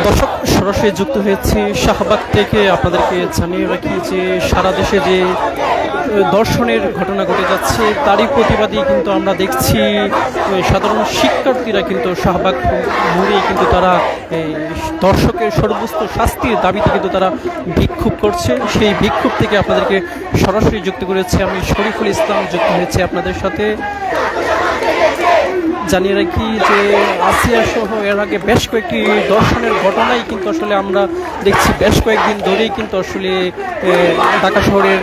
দর্শক সরাসরি যুক্ত হয়েছে শাহবাগ থেকে। আপনাদেরকে জানিয়ে রাখি যে সারা দেশে যে দর্শনের ঘটনা ঘটে যাচ্ছে তারই প্রতিবাদী কিন্তু আমরা দেখছি সাধারণ শিক্ষার্থীরা কিন্তু শাহবাগ মোড়ে কিন্তু তারা দর্শকের সর্বোচ্চ শাস্তির দাবিতে কিন্তু তারা বিক্ষোভ করছে। সেই বিক্ষোভ থেকে আপনাদেরকে সরাসরি যুক্ত করেছে আমি শরীফুল ইসলাম, যুক্ত হয়েছে আপনাদের সাথে। জানিয়ে রাখি যে আসিয়া সহ এর আগে বেশ কয়েকটি দর্শনের ঘটনাই কিন্তু আসলে আমরা দেখছি বেশ কয়েকদিন ধরেই কিন্তু আসলে ঢাকা শহরের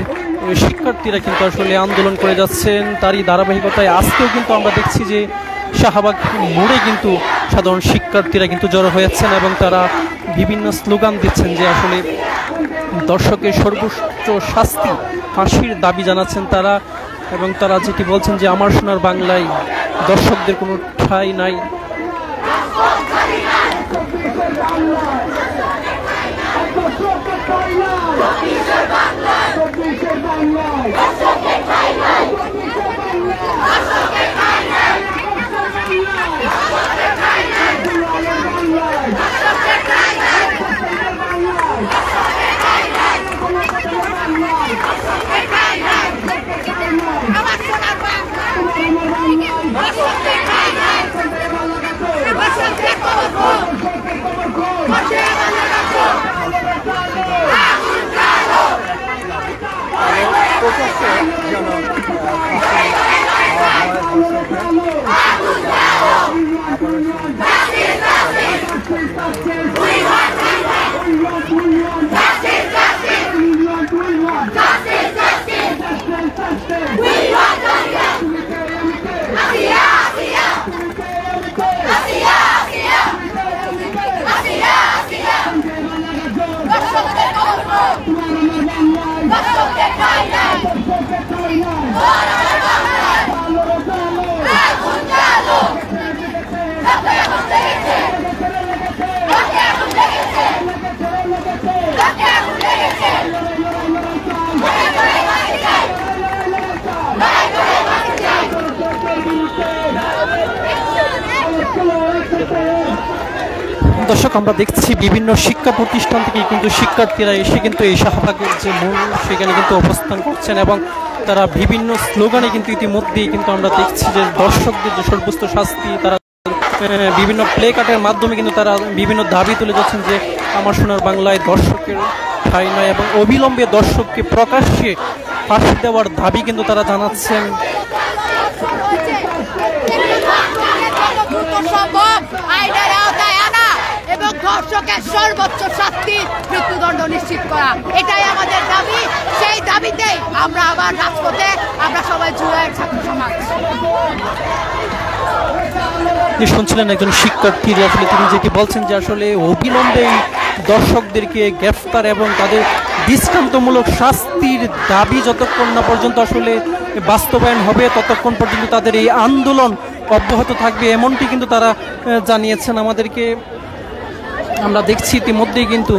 শিক্ষার্থীরা কিন্তু আসলে আন্দোলন করে যাচ্ছেন। তারই ধারাবাহিকতায় আজকেও কিন্তু আমরা দেখছি যে শাহবাগ মোড়ে কিন্তু সাধারণ শিক্ষার্থীরা কিন্তু জড়ো হয়েছেন এবং তারা বিভিন্ন স্লোগান দিচ্ছেন যে আসলে দর্শকের সর্বোচ্চ শাস্তি ফাঁসির দাবি জানাচ্ছেন তারা। এবং তারা যেটি বলছেন যে আমার সোনার বাংলায় দর্শকদের কোনো ঠাঁই নাই। দর্শক আমরা দেখছি বিভিন্ন শিক্ষা প্রতিষ্ঠান থেকে কিন্তু শিক্ষার্থীরা এসে কিন্তু এই শাহবাগের যে মূল সেখানে কিন্তু অবস্থান করছেন এবং তারা বিভিন্ন স্লোগানে কিন্তু ইতিমধ্যেই কিন্তু আমরা দেখছি যে দর্শকদের যে সর্বোচ্চ শাস্তি তারা বিভিন্ন প্লে কার্ডের মাধ্যমে কিন্তু তারা বিভিন্ন দাবি তুলে যাচ্ছেন যে আমার সোনার বাংলায় দর্শকের ঠাঁই নয় এবং অবিলম্বে দর্শককে প্রকাশ্যে ফাঁসি দেওয়ার দাবি কিন্তু তারা জানাচ্ছেন। এবং দর্শকের সর্বোচ্চ শাস্তি মৃত্যুদণ্ড নিশ্চিত করা, এটাই আমাদের দাবি। সেই দাবিতেই আমরা আবার রাজপথে আমরা সবাই জুড়ে ছাত্র সমাজ। শুনছিলেন একজন শিক্ষার্থী, আসলে তিনি যেটি বলছেন যে আসলে অবিলম্বে দর্শকদেরকে গ্রেফতার এবং তাদের দৃষ্টান্তমূলক শাস্তির দাবি যতক্ষণ না পর্যন্ত আসলে বাস্তবায়ন হবে ততক্ষণ পর্যন্ত তাদের এই আন্দোলন অব্যাহত থাকবে, এমনটি কিন্তু তারা জানিয়েছেন আমাদেরকে। আমরা দেখছি ইতিমধ্যেই কিন্তু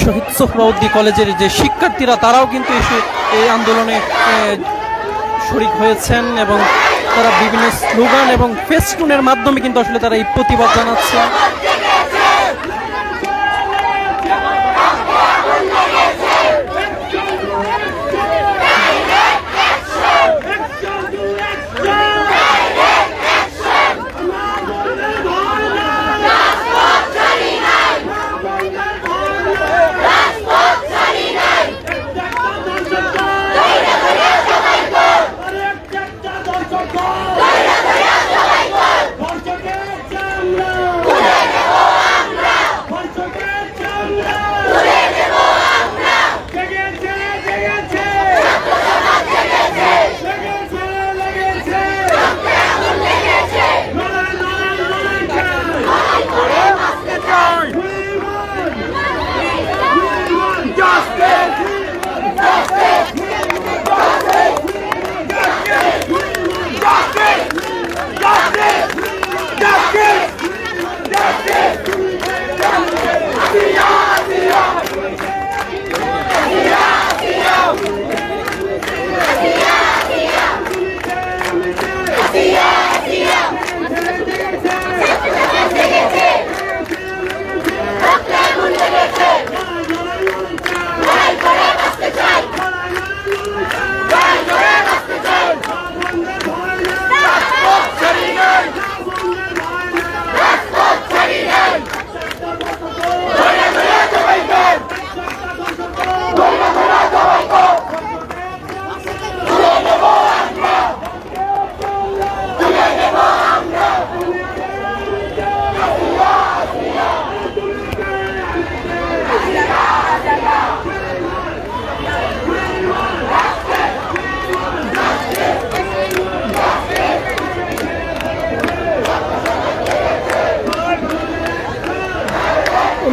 শহীদ সোহরাওয়ার্দী কলেজের যে শিক্ষার্থীরা তারাও কিন্তু এসে এই আন্দোলনে শরিক হয়েছেন এবং তারা বিভিন্ন স্লোগান এবং ফেস্টুনের মাধ্যমে কিন্তু আসলে তারা এই প্রতিবাদ জানাচ্ছে।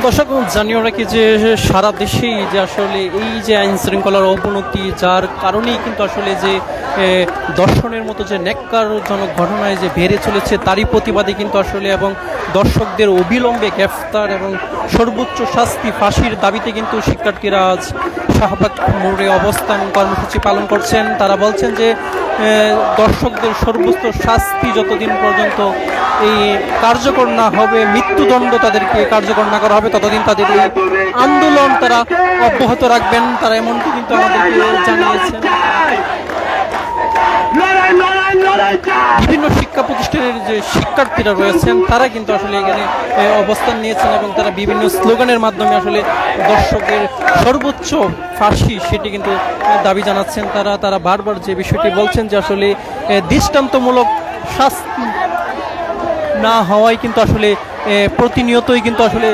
দর্শক জানিয়ে রাখি যে সারা দেশেই যে আসলে এই যে আইন শৃঙ্খলার অবনতি, যার কারণেই কিন্তু আসলে যে দর্শনের মতো যে ন্যাক্কারজনক ঘটনায় যে বেড়ে চলেছে, তারই প্রতিবাদে কিন্তু আসলে এবং দর্শকদের অবিলম্বে গ্রেফতার এবং সর্বোচ্চ শাস্তি ফাঁসির দাবিতে কিন্তু শিক্ষার্থীরা আজ শাহবাগ মোড়ে অবস্থান কর্মসূচি পালন করছেন। তারা বলছেন যে দর্শকদের সর্বোচ্চ শাস্তি যতদিন পর্যন্ত এই কার্যকর না হবে, মৃত্যুদণ্ড তাদেরকে কার্যকর না করা হবে, ততদিন তাদের এই আন্দোলন তারা অব্যাহত রাখবেন। তারা এমনটি কিন্তু আমাদেরকে জানিয়েছেন। বিভিন্ন শিক্ষা প্রতিষ্ঠানের যে শিক্ষার্থীরা রয়েছেন তারা কিন্তু আসলে এখানে অবস্থান নিয়েছেন এবং তারা বিভিন্ন স্লোগানের মাধ্যমে আসলে দর্শকের সর্বোচ্চ ফাঁসি সেটি কিন্তু দাবি জানাচ্ছেন। তারা বারবার যে বিষয়টি বলছেন যে আসলে দৃষ্টান্তমূলক শাস্তি না হওয়ায় কিন্তু আসলে প্রতিনিয়তই কিন্তু আসলে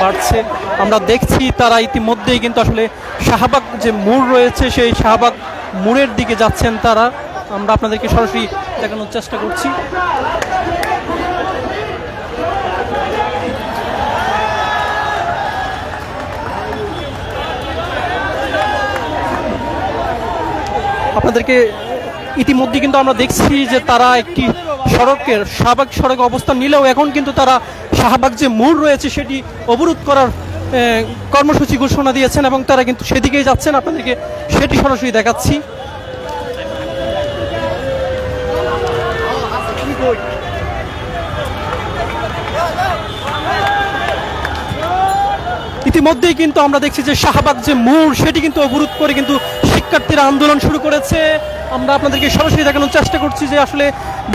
বাড়ছে। আমরা দেখছি তারা ইতিমধ্যেই কিন্তু আসলে শাহবাগ যে মোড় রয়েছে সেই শাহবাগ মোড়ের দিকে যাচ্ছেন তারা। আমরা আপনাদেরকে সরাসরি দেখানোর চেষ্টা করছি। আপনাদেরকে ইতিমধ্যে কিন্তু আমরা দেখছি যে তারা একটি শাহবাগ সড়কে অবস্থান নিলেও এখন কিন্তু তারা শাহবাগ যে মোড় রয়েছে সেটি অবরোধ করার কর্মসূচি ঘোষণা দিয়েছেন এবং তারা কিন্তু সেদিকেই যাচ্ছেন। আপনাদেরকে সেটি সরাসরি দেখাচ্ছি। ইতিমধ্যেই কিন্তু আমরা দেখছি যে শাহবাগ যে মোড় সেটি কিন্তু অবরোধ করে কিন্তু শিক্ষার্থীরা আন্দোলন শুরু করেছে। আমরা আপনাদেরকে সরাসরি দেখানোর চেষ্টা করছি যে আসলে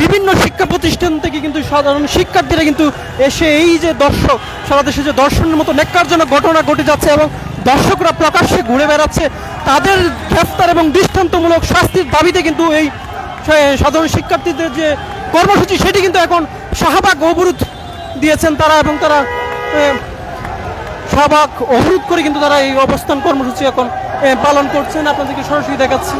বিভিন্ন শিক্ষা প্রতিষ্ঠান থেকে কিন্তু সাধারণ শিক্ষার্থীরা কিন্তু এসে এই যে দর্শক, সারা দেশে যে দর্শনের মতো ন্যাক্কারজনক ঘটনা ঘটে যাচ্ছে এবং দর্শকরা প্রকাশ্যে ঘুরে বেড়াচ্ছে, তাদের গ্রেফতার এবং দৃষ্টান্তমূলক শাস্তির দাবিতে কিন্তু এই সাধারণ শিক্ষার্থীদের যে কর্মসূচি সেটি কিন্তু এখন শাহবাগ অবরোধ দিয়েছেন তারা এবং তারা শাহবাগ অবরোধ করে কিন্তু তারা এই অবস্থান কর্মসূচি এখন পালন করছেন। আপনাদেরকে সরাসরি দেখাচ্ছি।